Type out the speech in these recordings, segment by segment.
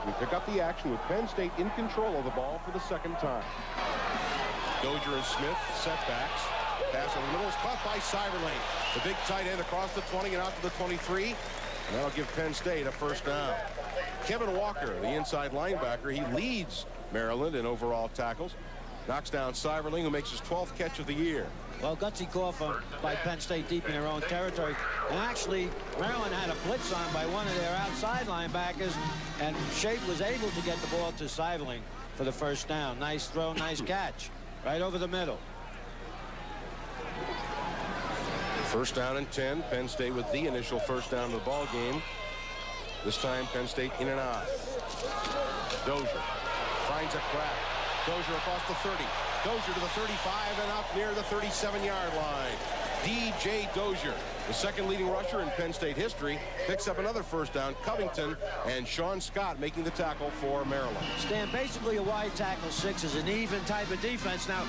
We pick up the action with Penn State in control of the ball for the second time. Dozier and Smith setbacks. Pass in the middle is caught by Cyberlane. The big tight end across the 20 and out to the 23. And that'll give Penn State a first down. Kevin Walker, the inside linebacker, he leads Maryland in overall tackles. Knocks down Cyberling, who makes his 12th catch of the year. Well, gutsy call by Penn State deep in their own territory. And actually, Maryland had a blitz on by one of their outside linebackers, and Schaefer was able to get the ball to Cyberling for the first down. Nice throw, nice catch. Right over the middle. First down and 10. Penn State with the initial first down of the ball game. This time, Penn State in and out. Dozier finds a crack. Dozier across the 30. Dozier to the 35 and up near the 37-yard line. D.J. Dozier, the second leading rusher in Penn State history, picks up another first down. Covington and Sean Scott making the tackle for Maryland. Stan, basically a wide tackle 6 is an even type of defense. Now,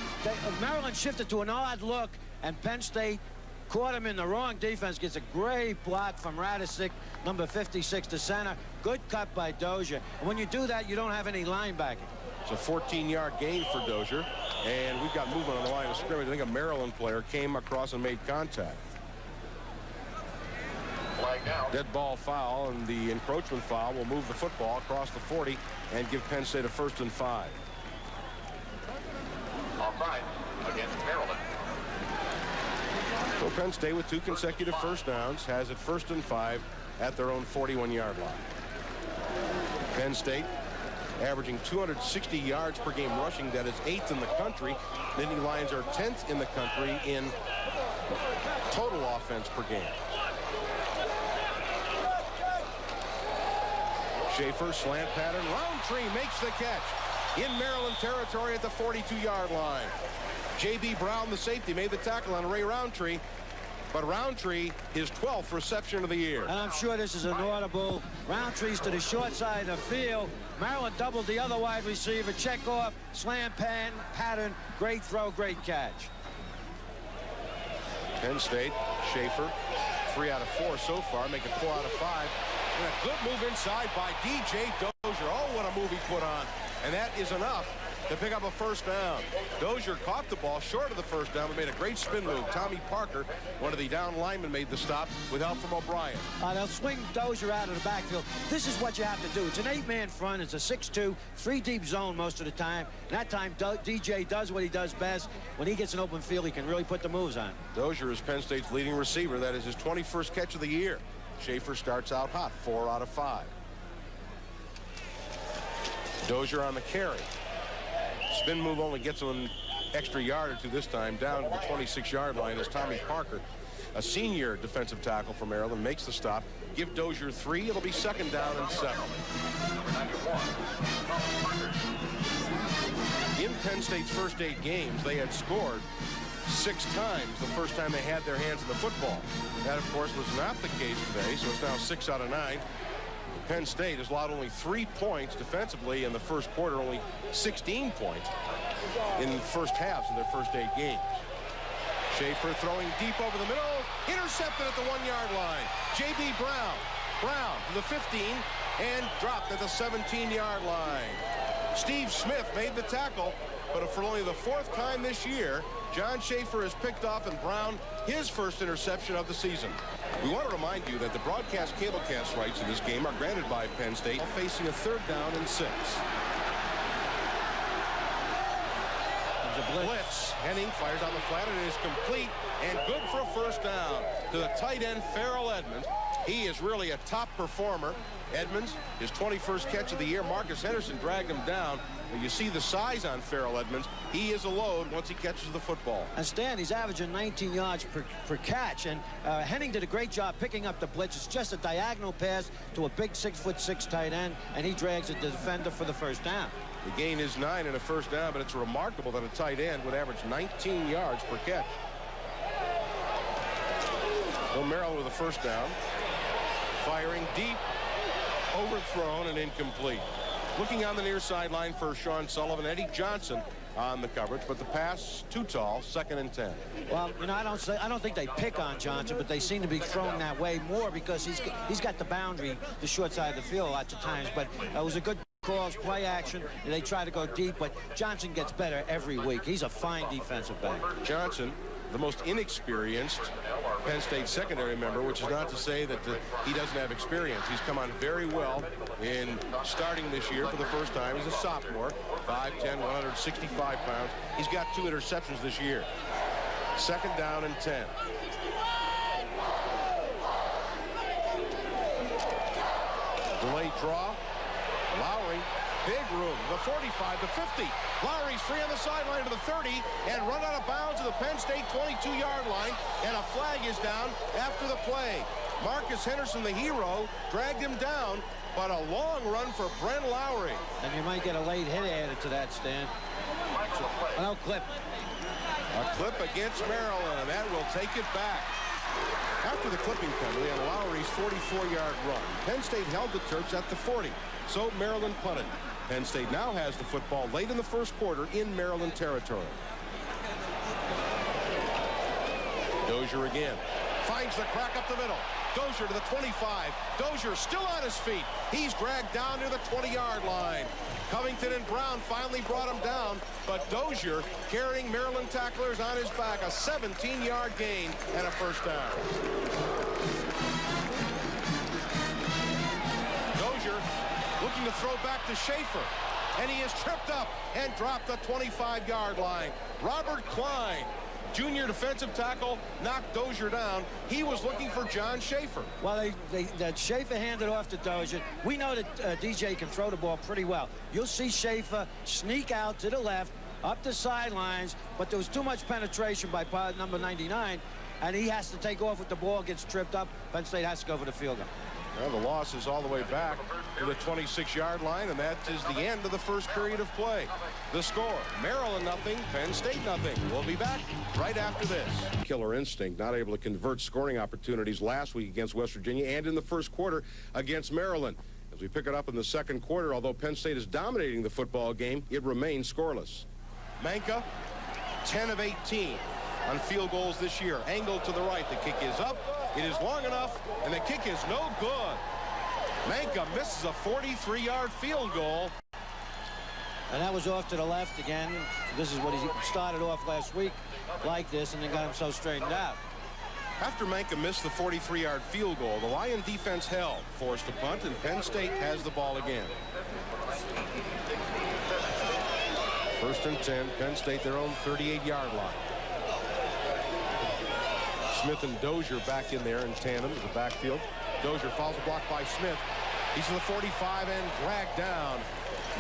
Maryland shifted to an odd look, and Penn State caught him in the wrong defense. Gets a great block from Radisic, number 56 to center. Good cut by Dozier. And when you do that, you don't have any linebacking. It's a 14-yard gain for Dozier, and we've got movement on the line of scrimmage. I think a Maryland player came across and made contact. Dead ball foul, and the encroachment foul will move the football across the 40 and give Penn State a 1st and 5. Offside against Maryland. So Penn State with 2 consecutive first downs has it 1st and 5 at their own 41-yard line. Penn State averaging 260 yards per game rushing. That is 8th in the country. Nittany Lions are 10th in the country in total offense per game. Schaefer, slant pattern. Roundtree makes the catch in Maryland territory at the 42-yard line. J.B. Brown, the safety, made the tackle on Ray Roundtree. But Roundtree, his 12th reception of the year. And I'm sure this is an audible. Roundtree's to the short side of the field. Maryland doubled the other wide receiver. Check off, slam pattern. Great throw, great catch. Penn State, Schaefer, 3 out of 4 so far, making 4 out of 5. And a good move inside by D.J. Dozier. Oh, what a move he put on. And that is enough to pick up a first down. Dozier caught the ball short of the first down, but made a great spin move. Tommy Parker, one of the down linemen, made the stop with help from O'Brien. They'll swing Dozier out of the backfield. This is what you have to do. It's an 8-man front. It's a 6-2, 3-deep zone most of the time. And that time, DJ does what he does best. When he gets an open field, he can really put the moves on. Dozier is Penn State's leading receiver. That is his 21st catch of the year. Schaefer starts out hot, 4 out of 5. Dozier on the carry. Spin move only gets him an extra yard or two this time, down to the 26-yard line as Tommy Parker, a senior defensive tackle for Maryland, makes the stop. Give Dozier 3. It'll be 2nd down and 7. In Penn State's first 8 games, they had scored 6 times the first time they had their hands on the football. That, of course, was not the case today, so it's now 6 out of 9. Penn State has allowed only 3 points defensively in the first quarter, only 16 points in the first halves of their first 8 games. Schaefer throwing deep over the middle, intercepted at the 1-yard line. J.B. Brown to the 15 and dropped at the 17-yard line. Steve Smith made the tackle, but for only the 4th time this year, John Schaefer has picked off and Brown his first interception of the season. We want to remind you that the broadcast cablecast rights to this game are granted by Penn State, facing a 3rd down and 6. There's a blitz. Henning fires on the flat, and it is complete and good for a first down to the tight end Farrell Edmonds. He is really a top performer. Edmonds, his 21st catch of the year. Marcus Henderson dragged him down. But you see the size on Farrell Edmonds. He is a load once he catches the football. And Stan, he's averaging 19 yards per catch. And Henning did a great job picking up the blitz. It's just a diagonal pass to a big 6'6" tight end, and he drags the defender for the first down. The gain is 9 and a first down, but it's remarkable that a tight end would average 19 yards per catch. Well, Merrill with a first down. Firing deep, overthrown and incomplete. Looking on the near sideline for Sean Sullivan, Eddie Johnson on the coverage, but the pass too tall, 2nd and 10. Well, you know, I don't think they pick on Johnson, but they seem to be thrown that way more because he's got the boundary, the short side of the field lots of times. But it was a good calls, play action. They try to go deep, but Johnson gets better every week. He's a fine defensive back. Johnson, the most inexperienced Penn State secondary member, which is not to say that he doesn't have experience. He's come on very well in starting this year for the first time. He's a sophomore, 5'10", 165 pounds. He's got 2 interceptions this year. 2nd down and 10. Delayed draw. Lowry, big room, the 45, the 50. Lowry's free on the sideline to the 30 and run out of bounds to the Penn State 22-yard line, and a flag is down after the play. Marcus Henderson, the hero, dragged him down, but a long run for Brent Lowry. And you might get a late hit added to that, Stan. No clip. A clip against Maryland, and that will take it back. After the clipping penalty on Lowry's 44-yard run, Penn State held the Terps at the 40, so Maryland punted. Penn State now has the football late in the first quarter in Maryland territory. Dozier again. Finds the crack up the middle. Dozier to the 25. Dozier still on his feet. He's dragged down near the 20-yard line. Covington and Brown finally brought him down, but Dozier carrying Maryland tacklers on his back. A 17-yard gain and a first down. Dozier looking to throw back to Schaefer, and he is tripped up and dropped the 25-yard line. Robert Klein, junior defensive tackle, knocked Dozier down. He was looking for John Schaefer. Well, that Schaefer handed off to Dozier. We know that DJ can throw the ball pretty well. You'll see Schaefer sneak out to the left, up the sidelines, but there was too much penetration by number 99, and he has to take off with the ball, gets tripped up. Penn State has to go for the field goal. Well, the loss is all the way back to the 26-yard line, and that is the end of the first period of play. The score, Maryland nothing, Penn State nothing. We'll be back right after this. Killer instinct, not able to convert scoring opportunities last week against West Virginia and in the first quarter against Maryland. As we pick it up in the second quarter, although Penn State is dominating the football game, it remains scoreless. Manka, 10 of 18 on field goals this year. Angled to the right, the kick is up. It is long enough, and the kick is no good. Manka misses a 43-yard field goal. And that was off to the left again. This is what he started off last week like this, and then got him so straightened out. After Manka missed the 43-yard field goal, the Lion defense held, forced a punt, and Penn State has the ball again. 1st and 10, Penn State their own 38-yard line. Smith and Dozier back in there in tandem in the backfield. Dozier follows a block by Smith. He's to the 45 and dragged down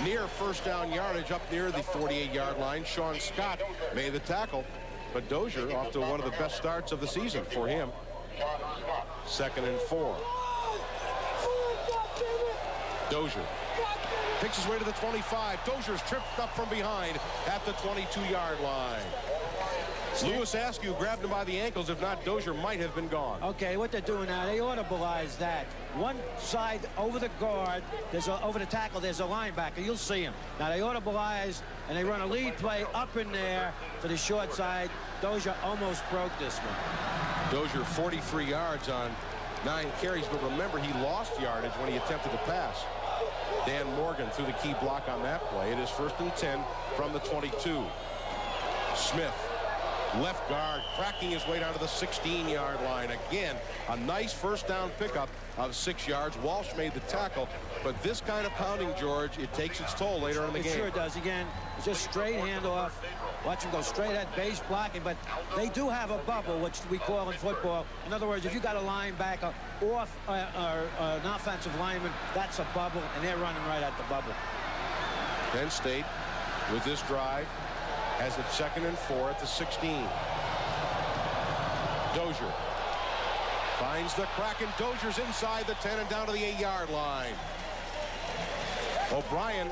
near first down yardage up near the 48-yard line. Sean Scott made the tackle, but Dozier off to one of the best starts of the season for him. 2nd and 4. Dozier picks his way to the 25. Dozier's tripped up from behind at the 22-yard line. Lewis Askew grabbed him by the ankles. If not, Dozier might have been gone. Okay, what they're doing now, they audibilize that. One side over the guard, over the tackle, there's a linebacker. You'll see him. Now they audibilize, and they run a lead play up in there to the short side. Dozier almost broke this one. Dozier 43 yards on 9 carries, but remember, he lost yardage when he attempted to pass. Dan Morgan threw the key block on that play. It is 1st and 10 from the 22. Smith, left guard, cracking his way down to the 16-yard line. Again, a nice first down pickup of 6 yards. Walsh made the tackle, but this kind of pounding, George, it takes its toll later in the game. It sure does. Again, it's just straight handoff. Watch him go straight at base blocking, but they do have a bubble, which we call in football. In other words, if you got a linebacker off an offensive lineman, that's a bubble, and they're running right at the bubble. Penn State, with this drive, has it 2nd and 4 at the 16. Dozier finds the crack, and Dozier's inside the 10 and down to the 8-yard line. O'Brien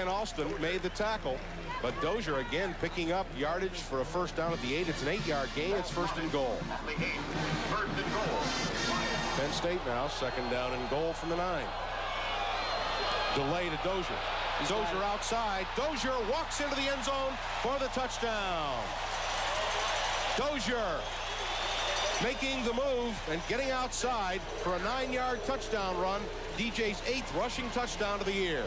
Alston made the tackle, but Dozier again picking up yardage for a first down at the 8. It's an 8-yard gain. It's 1st and goal. Penn State now 2nd down and goal from the 9. Delay to Dozier. Dozier outside. Dozier walks into the end zone for the touchdown. Dozier making the move and getting outside for a 9-yard touchdown run. DJ's 8th rushing touchdown of the year.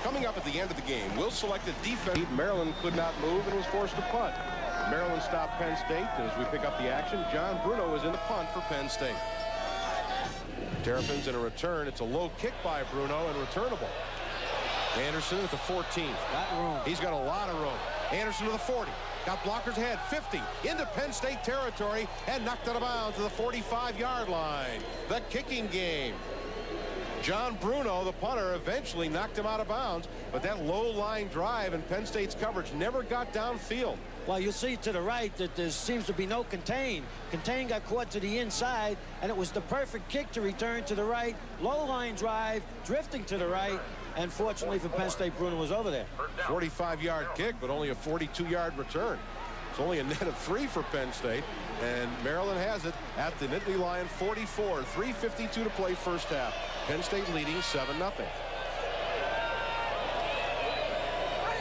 Coming up at the end of the game, we'll select a defense. Maryland could not move and was forced to punt. Maryland stopped Penn State. As we pick up the action, John Bruno is in the punt for Penn State. Terrapins in a return. It's a low kick by Bruno and returnable. Anderson at the 14th. Got room. He's got a lot of room. Anderson to the 40. Got blockers ahead. 50 into Penn State territory and knocked out of bounds to the 45-yard line. The kicking game. John Bruno, the punter, eventually knocked him out of bounds, but that low line drive and Penn State's coverage never got downfield. Well, you'll see to the right that there seems to be no contain. Contain got caught to the inside, and it was the perfect kick to return to the right. Low line drive, drifting to the right, and fortunately for Penn State, Bruno was over there. 45-yard kick, but only a 42-yard return. It's only a net of 3 for Penn State, and Maryland has it at the Nittany Lion 44. 3:52 to play first half. Penn State leading 7-0.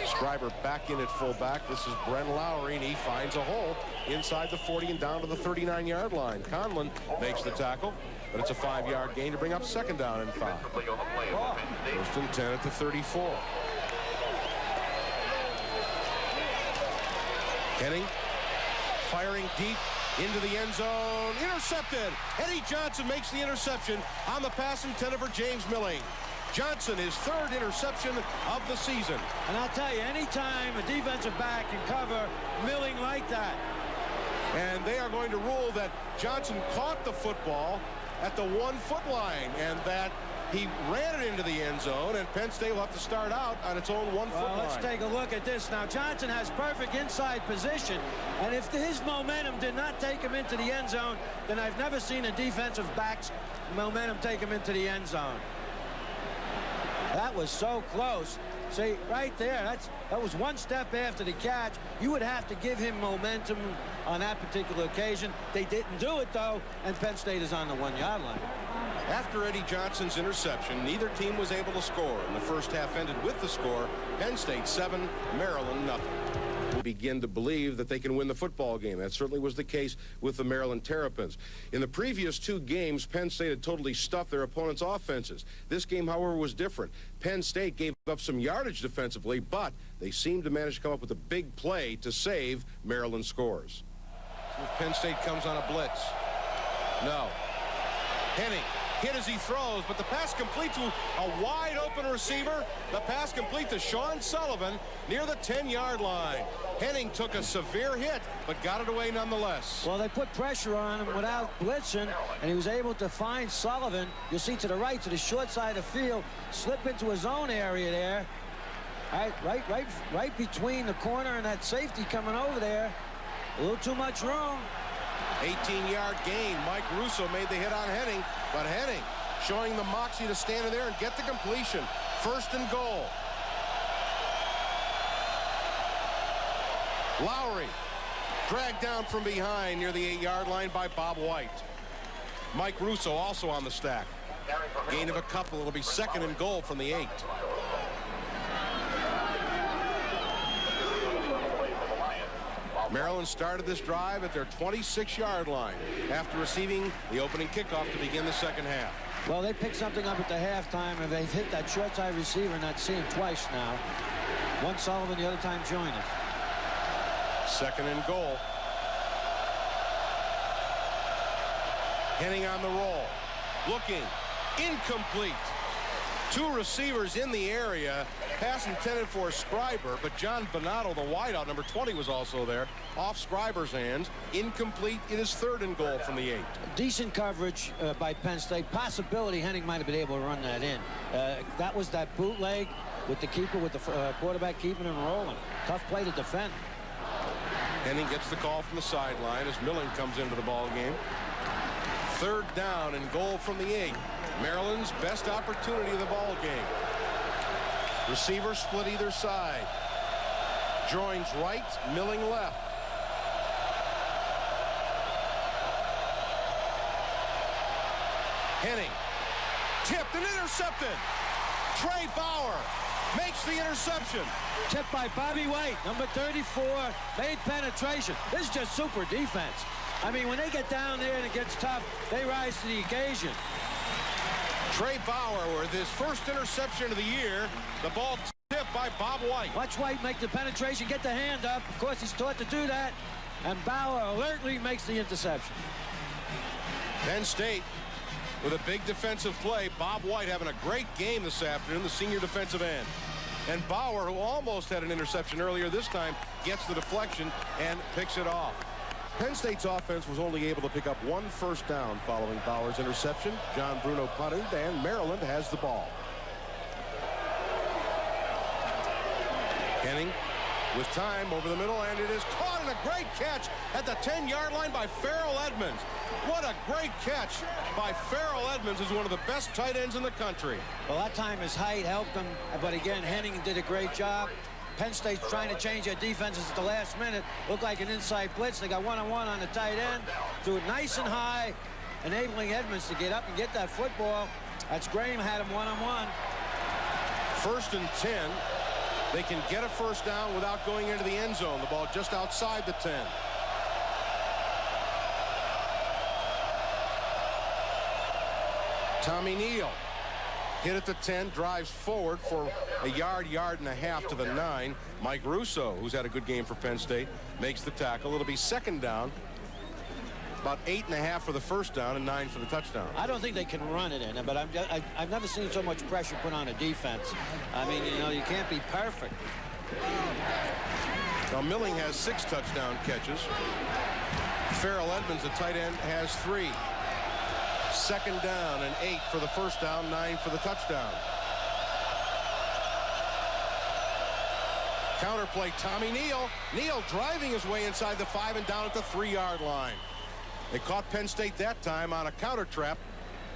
Schreiber back in at fullback. This is Bren Lowry, and he finds a hole inside the 40 and down to the 39-yard line. Conlon makes the tackle, but it's a 5-yard gain to bring up 2nd down and 5. First and 10 at the 34. Henning firing deep into the end zone. Intercepted. Eddie Johnson makes the interception on the pass intended for James Milling. Johnson, his 3rd interception of the season. And I'll tell you, anytime a defensive back can cover Milling like that. And they are going to rule that Johnson caught the football at the 1-foot line and that he ran it into the end zone, and Penn State will have to start out on its own 1-foot line. Let's take a look at this. Now, Johnson has perfect inside position, and if his momentum did not take him into the end zone, then I've never seen a defensive back's momentum take him into the end zone. That was so close. See, right there, that was 1 step after the catch. You would have to give him momentum on that particular occasion. They didn't do it, though, and Penn State is on the 1-yard line. After Eddie Johnson's interception, neither team was able to score, and the first half ended with the score: Penn State 7, Maryland 0. We begin to believe that they can win the football game. That certainly was the case with the Maryland Terrapins. In the previous 2 games, Penn State had totally stuffed their opponents' offenses. This game, however, was different. Penn State gave up some yardage defensively, but they seemed to manage to come up with a big play to save Maryland scores. So if Penn State comes on a blitz. No. Henning hit as he throws, but the pass complete to a wide open receiver. The pass complete to Sean Sullivan near the 10-yard line. Henning took a severe hit, but got it away nonetheless. Well, they put pressure on him without blitzing, and he was able to find Sullivan. You'll see to the right, to the short side of the field, slip into his own area there. Right between the corner and that safety coming over there. A little too much room. 18-yard gain. Mike Russo made the hit on Henning, but Henning showing the moxie to stand in there and get the completion. 1st and goal. Lowry dragged down from behind near the 8-yard line by Bob White. Mike Russo also on the stack. Gain of a couple. It'll be 2nd and goal from the 8. Maryland started this drive at their 26-yard line after receiving the opening kickoff to begin the 2nd half. Well, they picked something up at the halftime, and they've hit that short side receiver, and that's seen twice now. One Sullivan, the other time Joyner. 2nd and goal. Henning on the roll. Looking. Incomplete. 2 receivers in the area. Pass intended for Schreiber, but John Bonato, the wideout, number 20, was also there. Off Schreiber's hands. Incomplete. It is 3rd and goal from the 8. Decent coverage by Penn State. Possibility Henning might have been able to run that in. That was that bootleg with the keeper, with the quarterback keeping and rolling. Tough play to defend. Henning gets the call from the sideline as Milling comes into the ball game. 3rd down and goal from the 8. Maryland's best opportunity of the ball game. Receiver split either side. Joins right, Milling left. Henning tipped and intercepted. Trey Bauer makes the interception. Tipped by Bobby White, number 34, made penetration. This is just super defense. I mean, when they get down there and it gets tough, they rise to the occasion. Trey Bauer with his first interception of the year. The ball tipped by Bob White. Watch White make the penetration, get the hand up. Of course, he's taught to do that. And Bauer alertly makes the interception. Penn State with a big defensive play. Bob White having a great game this afternoon, the senior defensive end. And Bauer, who almost had an interception earlier this time, gets the deflection and picks it off. Penn State's offense was only able to pick up one first down following Bauer's interception. John Bruno punted, and Maryland has the ball. Henning with time over the middle, and it is caught in a great catch at the 10-yard line by Farrell Edmonds. What a great catch by Farrell Edmonds, who's one of the best tight ends in the country. Well, that time his height helped him, but again, Henning did a great job. Penn State's trying to change their defenses at the last minute. Looked like an inside blitz. They got one-on-one on the tight end. Threw it nice and high, enabling Edmonds to get up and get that football. That's Graham had him one-on-one. 1st and 10. They can get a first down without going into the end zone. The ball just outside the 10. Tommy Neal hit at the 10, drives forward for a yard and a half to the 9. Mike Russo, who's had a good game for Penn State, makes the tackle. It'll be 2nd down. About 8.5 for the first down and 9 for the touchdown. I don't think they can run it in, but I've never seen so much pressure put on a defense. I mean, you know, you can't be perfect. Now Milling has 6 touchdown catches. Farrell Edmonds, the tight end, has 3. 2nd down and 8 for the first down, 9 for the touchdown. Counterplay, Tommy Neal. Neal driving his way inside the 5 and down at the 3-yard line. They caught Penn State that time on a counter trap.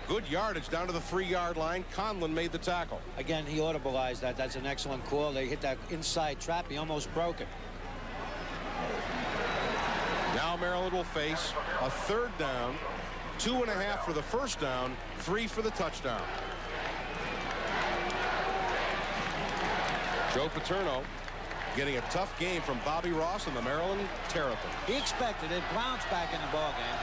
Good yardage down to the 3-yard line. Conlon made the tackle. Again, he audibilized that. That's an excellent call. They hit that inside trap. He almost broke it. Now Maryland will face a 3rd down. 2.5 for the first down, 3 for the touchdown. Joe Paterno getting a tough game from Bobby Ross and the Maryland Terrapins. He expected it. Brown's back in the ball game.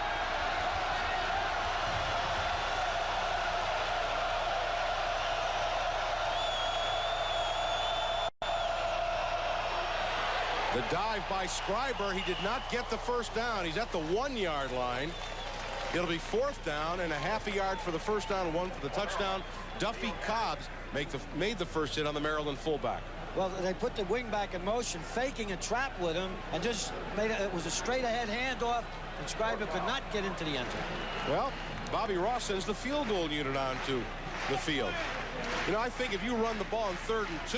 The dive by Scriber. He did not get the first down. He's at the 1-yard line. It'll be 4th down and a half a yard for the first down, 1 for the touchdown. Duffy Cobbs made the first hit on the Maryland fullback. Well, they put the wing back in motion, faking a trap with him, and just made it was a straight ahead handoff, and Scriber could not get into the end zone. Well, Bobby Ross sends the field goal unit onto the field. You know, I think if you run the ball on 3rd and 2,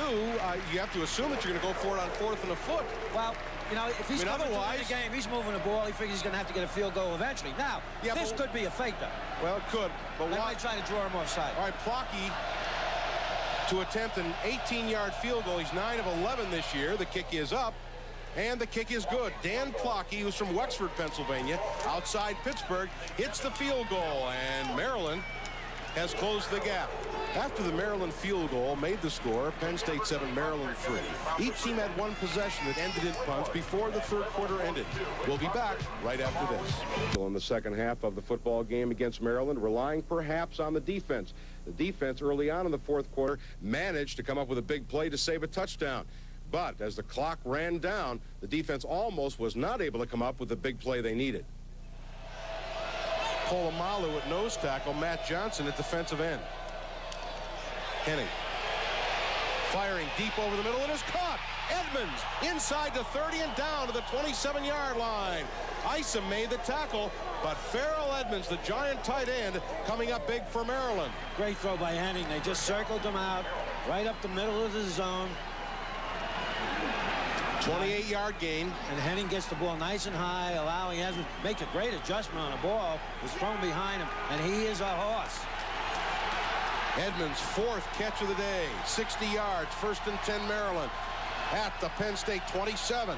you have to assume that you're going to go for it on 4th and a foot. Well, you know, if he's coming to win the game, he's moving the ball. He figures he's going to have to get a field goal eventually. Now, this could be a fake, though. Well, it could. But they might try to draw him offside. All right, Plocky to attempt an 18-yard field goal. He's 9 of 11 this year. The kick is up, and the kick is good. Dan Plocky, who's from Wexford, Pennsylvania, outside Pittsburgh, hits the field goal, and Maryland has closed the gap. After the Maryland field goal made the score, Penn State 7, Maryland 3. Each team had one possession that ended in punts before the 3rd quarter ended. We'll be back right after this. In the second half of the football game against Maryland, relying perhaps on the defense. The defense early on in the 4th quarter managed to come up with a big play to save a touchdown. But as the clock ran down, the defense almost was not able to come up with the big play they needed. Polamalu at nose tackle, Matt Johnson at defensive end. Henning firing deep over the middle, and is caught. Edmonds inside the 30 and down to the 27-yard line. Isom made the tackle, but Farrell Edmonds, the giant tight end, coming up big for Maryland. Great throw by Henning. They just circled him out right up the middle of the zone. 28-yard gain. And Henning gets the ball nice and high, allowing Edmonds makes a great adjustment on the ball. Was thrown behind him, and he is a horse. Edmonds' 4th catch of the day, 60 yards, 1st and 10 Maryland at the Penn State 27.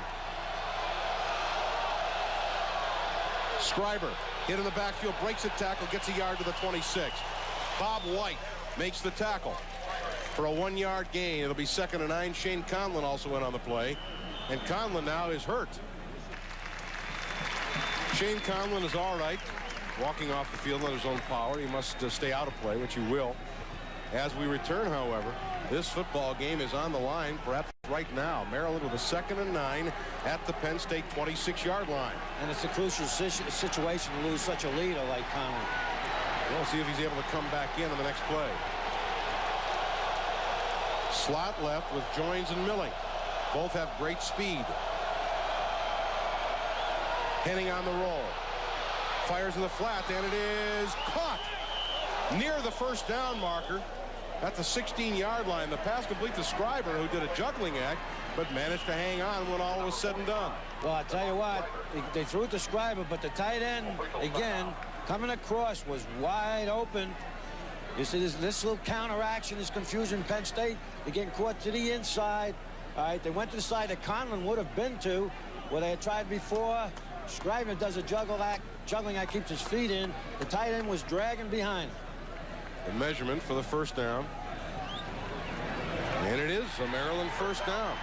Scriber hit in the backfield, breaks a tackle, gets a yard to the 26. Bob White makes the tackle. for a 1-yard gain. It'll be 2nd and 9. Shane Conlon also in on the play, and Conlon now is hurt. Shane Conlon is all right, walking off the field on his own power. He must stay out of play, which he will. As we return, however, this football game is on the line, perhaps right now. Maryland with a 2nd and 9 at the Penn State 26-yard line. And it's a crucial situation to lose such a leader like Conlon. We'll see if he's able to come back in on the next play. Slot left with Joins and Milling. Both have great speed. Henning on the roll. Fires in the flat, and it is caught near the first down marker at the 16-yard line. The pass complete to Scriber, who did a juggling act, but managed to hang on when all was said and done. Well, I tell you what, they threw it to Scriber, but the tight end, again, coming across was wide open. You see this little counteraction, this confusion. Penn State, they're getting caught to the inside. All right, they went to the side that Conlon would have been to, where they had tried before. Scriber does a juggling act, keeps his feet in. The tight end was dragging behind. The measurement for the first down. And it is a Maryland first down.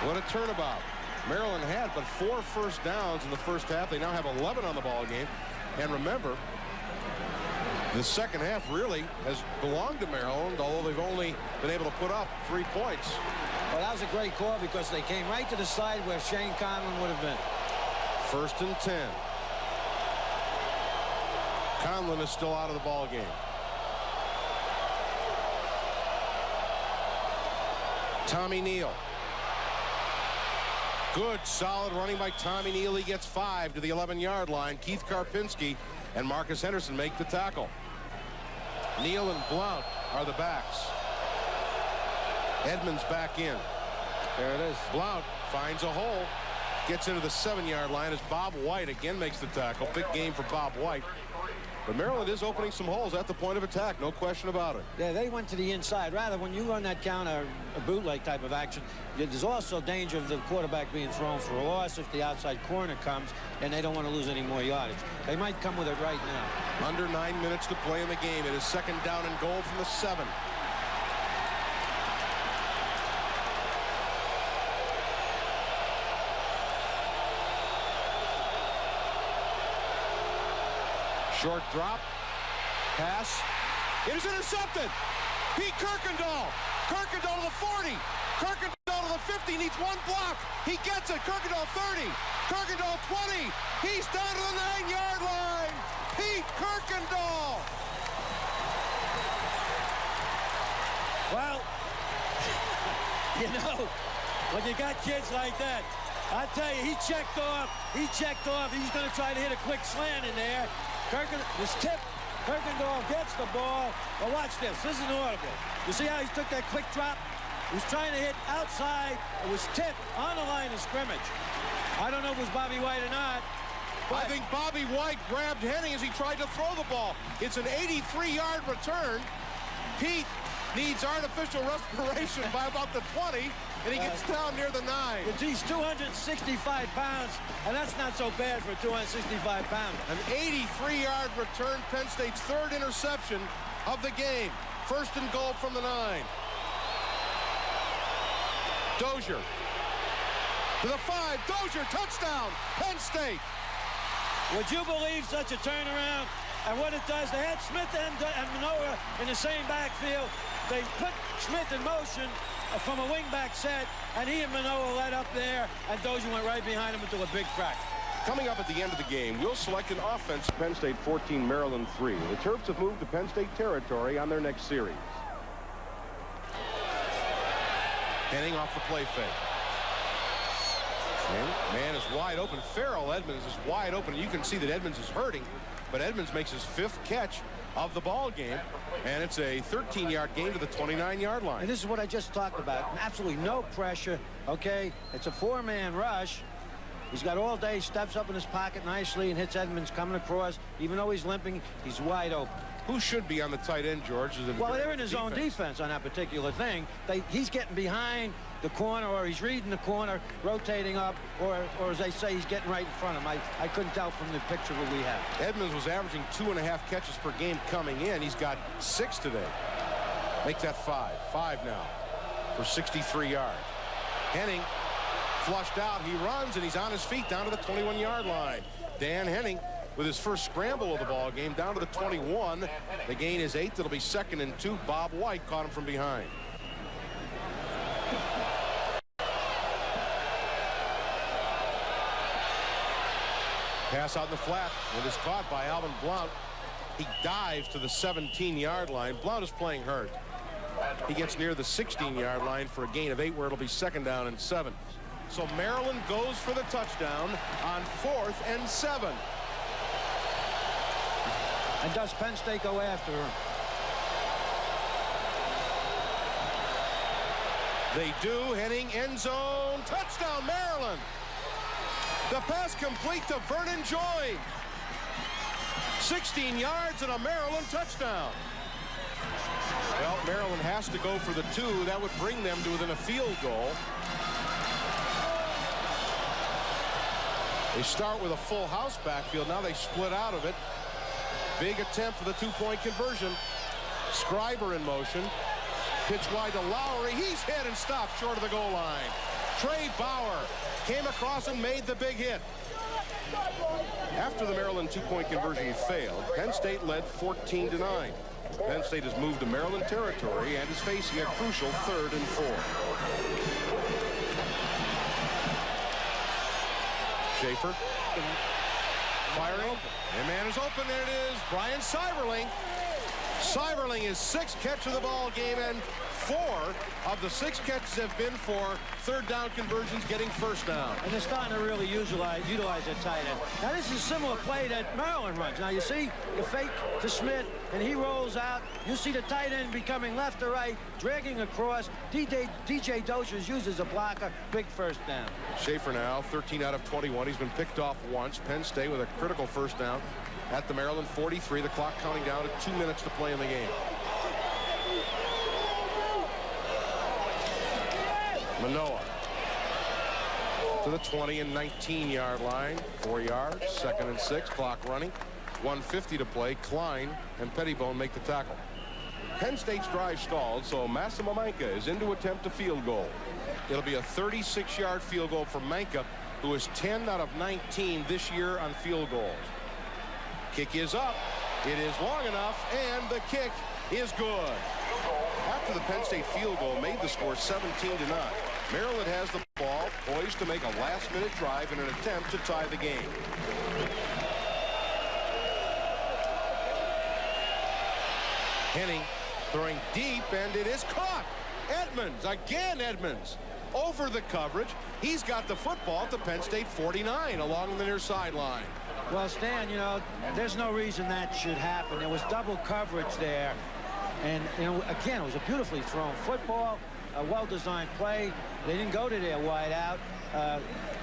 What a turnabout. Maryland had but 4 first downs in the first half. They now have 11 on the ball game. And remember, the second half really has belonged to Maryland, although they've only been able to put up 3 points. Well, that was a great call because they came right to the side where Shane Conlon would have been. 1st and 10. Conlon is still out of the ball game. Tommy Neal. Good, solid running by Tommy Neal. He gets 5 to the 11-yard line. Keith Karpinski and Marcus Henderson make the tackle. Neal and Blount are the backs. Edmonds back in. There it is. Blount finds a hole. Gets into the 7-yard line as Bob White again makes the tackle. Big game for Bob White. But Maryland is opening some holes at the point of attack. No question about it. Yeah, they went to the inside. Rather, when you run that counter, a bootleg type of action, there's also danger of the quarterback being thrown for a loss if the outside corner comes, and they don't want to lose any more yardage. They might come with it right now. Under 9 minutes to play in the game. It is 2nd down and goal from the 7. Short drop. Pass. It is intercepted. Pete Kirkendall. Kirkendall to the 40. Kirkendall to the 50. Needs 1 block. He gets it. Kirkendall 30. Kirkendall 20. He's down to the 9-yard line. Pete Kirkendall. Well, you know, when you got kids like that, I tell you, he checked off. He's going to try to hit a quick slant in there. This tip, Kirkendall gets the ball. Well, watch this. This is an audible. You see how he took that quick drop? He was trying to hit outside. It was tipped on the line of scrimmage. I don't know if it was Bobby White or not. I think Bobby White grabbed Henning as he tried to throw the ball. It's an 83-yard return. Pete needs artificial respiration by about the 20. And he gets down near the 9. He's 265 pounds, and that's not so bad for a 265 pounder. An 83-yard return, Penn State's 3rd interception of the game. 1st and goal from the 9. Dozier to the 5. Dozier, touchdown, Penn State. Would you believe such a turnaround? And what it does, they had Smith and Manoa in the same backfield. They put Smith in motion from a wingback set, and he and Manoa led up there, and Dozier went right behind him into a big crack. Coming up at the end of the game, we'll select an offense. Penn State 14, Maryland 3. The Terps have moved to Penn State territory on their next series. Henning off the play fake. Man is wide open. Farrell Edmonds is wide open. You can see that Edmonds is hurting, but Edmonds makes his 5th catch of the ball game, and it's a 13-yard gain to the 29-yard line. And this is what I just talked about. Absolutely no pressure, okay? It's a 4-man rush. He's got all day, steps up in his pocket nicely and hits Edmonds coming across. Even though he's limping, he's wide open. Who should be on the tight end, George? Well, they're in his own defense on that particular thing. He's getting behind the corner, or he's reading the corner, rotating up, or as they say, he's getting right in front of him. I couldn't tell from the picture that we have. Edmonds was averaging 2.5 catches per game coming in. He's got 6 today. Make that 5. 5 now for 63 yards. Henning flushed out. He runs, and he's on his feet down to the 21-yard line. Dan Henning with his first scramble of the ball game down to the 21. The gain is 8. It'll be 2nd and 2. Bob White caught him from behind. Pass out in the flat. It is caught by Alvin Blount. He dives to the 17-yard line. Blount is playing hurt. He gets near the 16-yard line for a gain of 8, where it'll be 2nd down and 7. So Maryland goes for the touchdown on 4th and 7. And does Penn State go after him? They do. Henning, end zone, touchdown Maryland. The pass complete to Vernon Joy. 16 yards and a Maryland touchdown. Well, Maryland has to go for the 2. That would bring them to within a field goal. They start with a full house backfield. Now they split out of it. Big attempt for the 2-point conversion. Scriber in motion. Pitch wide to Lowry. He's hit and stopped short of the goal line. Trey Bauer came across and made the big hit. After the Maryland 2-point conversion failed, Penn State led 14-9. Penn State has moved to Maryland territory and is facing a crucial 3rd and 4. Schaefer firing. And man is open. There it is. Brian Seiberling. Seiberling is 6th catch of the ball game, and 4 of the 6 catches have been for 3rd down conversions, getting 1st down. And they're starting to really utilize their tight end. Now this is a similar play that Maryland runs. Now you see the fake to Smith, and he rolls out. You see the tight end becoming left to right, dragging across. DJ Dozier uses a blocker. Big 1st down. Schaefer now 13 out of 21. He's been picked off once. Penn State with a critical 1st down at the Maryland 43. The clock counting down to 2 minutes to play in the game. Manoa to the 20 and 19-yard line. 4 yards. 2nd and 6. Clock running. 1:50 to play. Klein and Pettibone make the tackle. Penn State's drive stalled, so Massimo Manca is in to attempt a field goal. It'll be a 36-yard field goal for Manca, who is 10 out of 19 this year on field goals. Kick is up. It is long enough, and the kick is good. After the Penn State field goal made the score 17-9, Maryland has the ball, poised to make a last-minute drive in an attempt to tie the game. Henning throwing deep, and it is caught. Edmonds, again Edmonds, over the coverage. He's got the football to Penn State 49 along the near sideline. Well, Stan, you know, there's no reason that should happen. There was double coverage there. And, you know, again, it was a beautifully thrown football, a well-designed play. They didn't go to their wide out.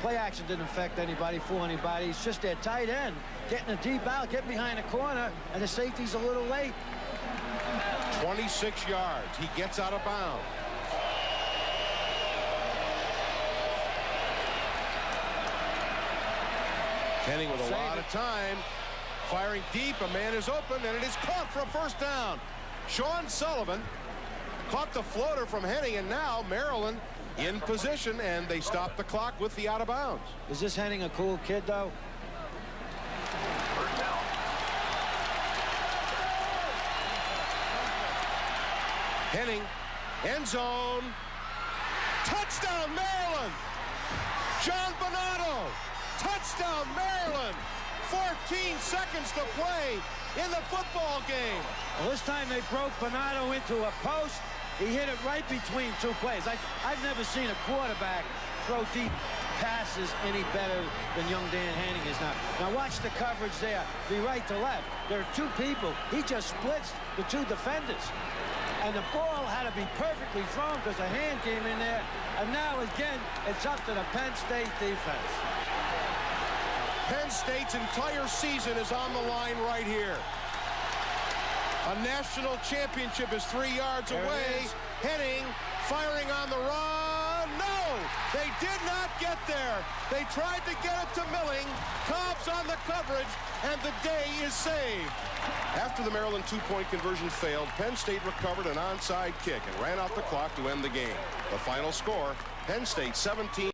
Play action didn't affect anybody, fool anybody. It's just their tight end getting a deep out, getting behind the corner, and the safety's a little late. 26 yards. He gets out of bounds. Henning with a lot of time. Firing deep. A man is open, and it is caught for a 1st down. Sean Sullivan caught the floater from Henning, and now Maryland in position, and they stop the clock with the out of bounds. Is this Henning a cool kid, though? Henning, end zone, touchdown Maryland! John Bonato, touchdown Maryland! 14 seconds to play in the football game. Well, this time they broke Bonato into a post. He hit it right between 2 plays. I've never seen a quarterback throw deep passes any better than young Dan Henning is now. Now watch the coverage there, be right to left. There are 2 people. He just splits the 2 defenders. And the ball had to be perfectly thrown because a hand came in there. And now, again, it's up to the Penn State defense. Penn State's entire season is on the line right here. A national championship is 3 yards away. Henning firing on the run. No, they did not get there. They tried to get it to Milling. Cobb's on the coverage, and the day is saved. After the Maryland two-point conversion failed, Penn State recovered an onside kick and ran out the clock to end the game. The final score, Penn State 17.